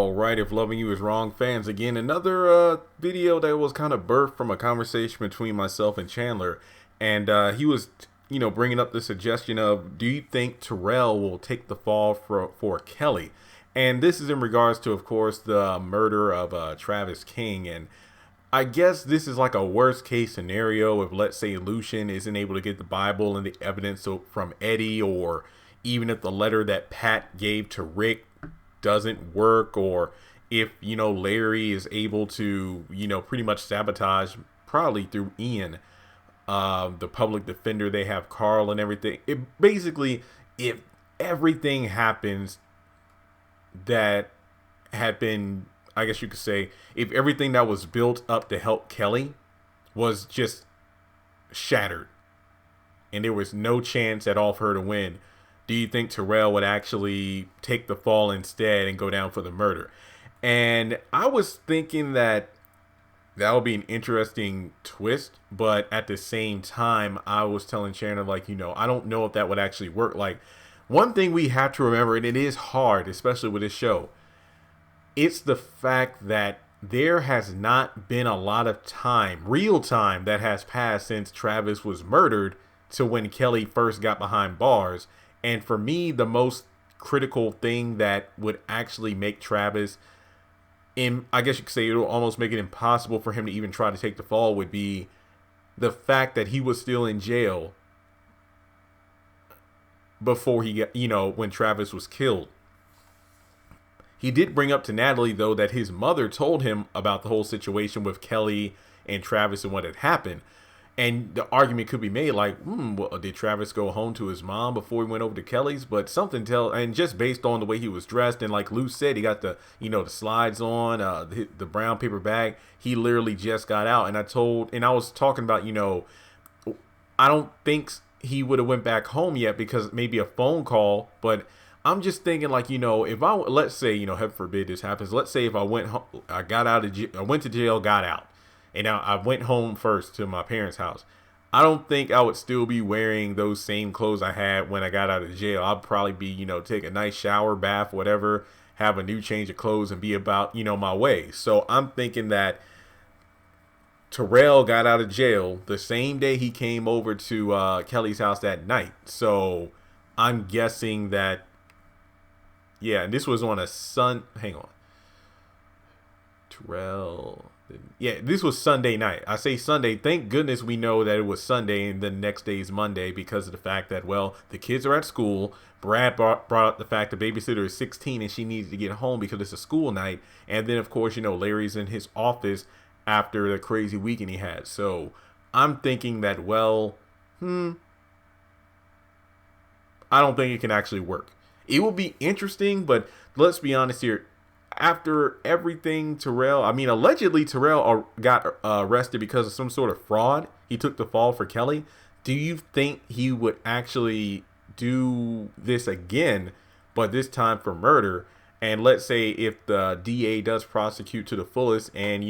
All right, if loving you is wrong, fans, again, another video that was kind of birthed from a conversation between myself and Chandler. And he was, bringing up the suggestion of, do you think Terrell will take the fall for Kelly? And this is in regards to, of course, the murder of Travis King. And I guess this is like a worst case scenario if, let's say, Lucian isn't able to get the Bible and the evidence from Eddie, or even if the letter that Pat gave to Rick doesn't work, or if Larry is able to pretty much sabotage, probably through Ian, the public defender. They have Carl and everything. It basically, if everything happens that had been, I guess you could say, if everything that was built up to help Kelly was just shattered and there was no chance at all for her to win, do you think Tyrell would actually take the fall instead and go down for the murder? And I was thinking that would be an interesting twist, but at the same time, I was telling Shannon, I don't know if that would actually work. Like, one thing we have to remember, and it is hard, especially with this show, it's the fact that there has not been a lot of time, real time, that has passed since Travis was murdered to when Kelly first got behind bars. And for me, the most critical thing that would actually make Travis, I guess you could say it'll almost make it impossible for him to even try to take the fall, would be the fact that he was still in jail before he got, when Travis was killed. He did bring up to Natalie, though, that his mother told him about the whole situation with Kelly and Travis and what had happened. And the argument could be made like, well, did Travis go home to his mom before he went over to Kelly's? But and just based on the way he was dressed, and like Lou said, he got the, the slides on, the brown paper bag. He literally just got out. And I was talking about, I don't think he would have went back home yet, because maybe a phone call. But I'm just thinking, if let's say, heaven forbid this happens. Let's say if I went home, I went to jail, got out. And now I went home first to my parents' house. I don't think I would still be wearing those same clothes I had when I got out of jail. I'd probably be, take a nice shower, bath, whatever, have a new change of clothes and be about, my way. So I'm thinking that Tyrell got out of jail the same day he came over to Kelly's house that night. So I'm guessing that, yeah, and this was on a hang on. Tyrell. Yeah, this was Sunday night. I say Sunday. Thank goodness we know that it was Sunday and the next day is Monday, because of the fact that, well, the kids are at school. Brad brought up the fact the babysitter is 16 and she needs to get home because it's a school night. And then, of course, Larry's in his office after the crazy weekend he had. So I'm thinking that, well, I don't think it can actually work. It will be interesting, but let's be honest here. After everything, allegedly Tyrell got arrested because of some sort of fraud. He took the fall for Kelly. Do you think he would actually do this again, but this time for murder? And let's say if the DA does prosecute to the fullest and,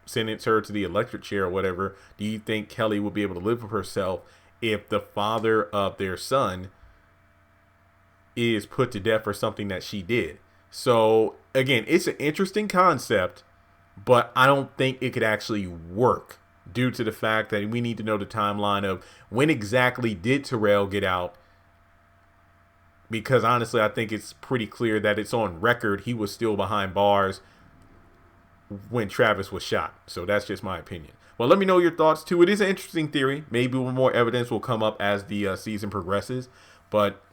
sentence her to the electric chair or whatever, do you think Kelly would be able to live with herself if the father of their son is put to death for something that she did? So, again, it's an interesting concept, but I don't think it could actually work due to the fact that we need to know the timeline of when exactly did Tyrell get out. Because, honestly, I think it's pretty clear that it's on record he was still behind bars when Travis was shot. So that's just my opinion. Well, let me know your thoughts, too. It is an interesting theory. Maybe more evidence will come up as the season progresses, but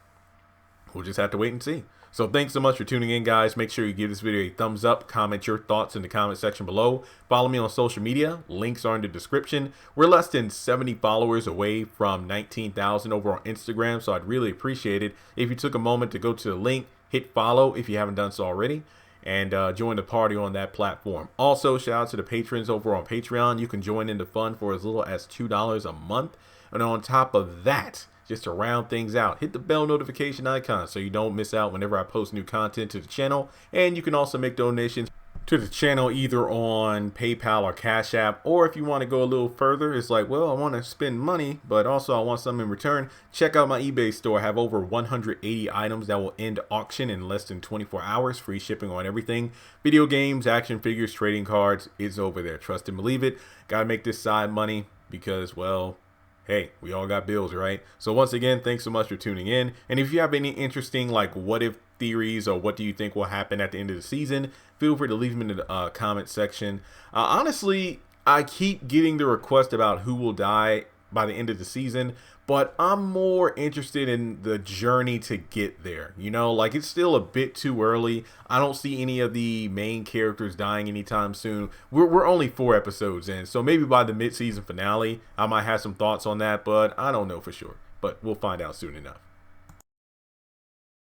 we'll just have to wait and see. So thanks so much for tuning in, guys. Make sure you give this video a thumbs up. Comment your thoughts in the comment section below. Follow me on social media. Links are in the description. We're less than 70 followers away from 19,000 over on Instagram, so I'd really appreciate it if you took a moment to go to the link, hit follow if you haven't done so already, and join the party on that platform. Also, shout out to the patrons over on Patreon. You can join in the fun for as little as $2 a month. And on top of that, just to round things out, hit the bell notification icon so you don't miss out whenever I post new content to the channel. And you can also make donations to the channel either on PayPal or Cash App, or if you want to go a little further, it's like, well, I want to spend money, but also I want something in return. Check out my eBay store. I have over 180 items that will end auction in less than 24 hours. Free shipping on everything. Video games, action figures, trading cards. It's over there. Trust and believe it. Gotta make this side money because, well, hey, we all got bills, right? So once again, thanks so much for tuning in. And if you have any interesting, like, what if theories or what do you think will happen at the end of the season, feel free to leave them in the comment section. Honestly, I keep getting the request about who will die by the end of the season, but I'm more interested in the journey to get there. You know, like, it's still a bit too early. I don't see any of the main characters dying anytime soon. We're only 4 episodes in, so maybe by the mid-season finale, I might have some thoughts on that, but I don't know for sure. But we'll find out soon enough.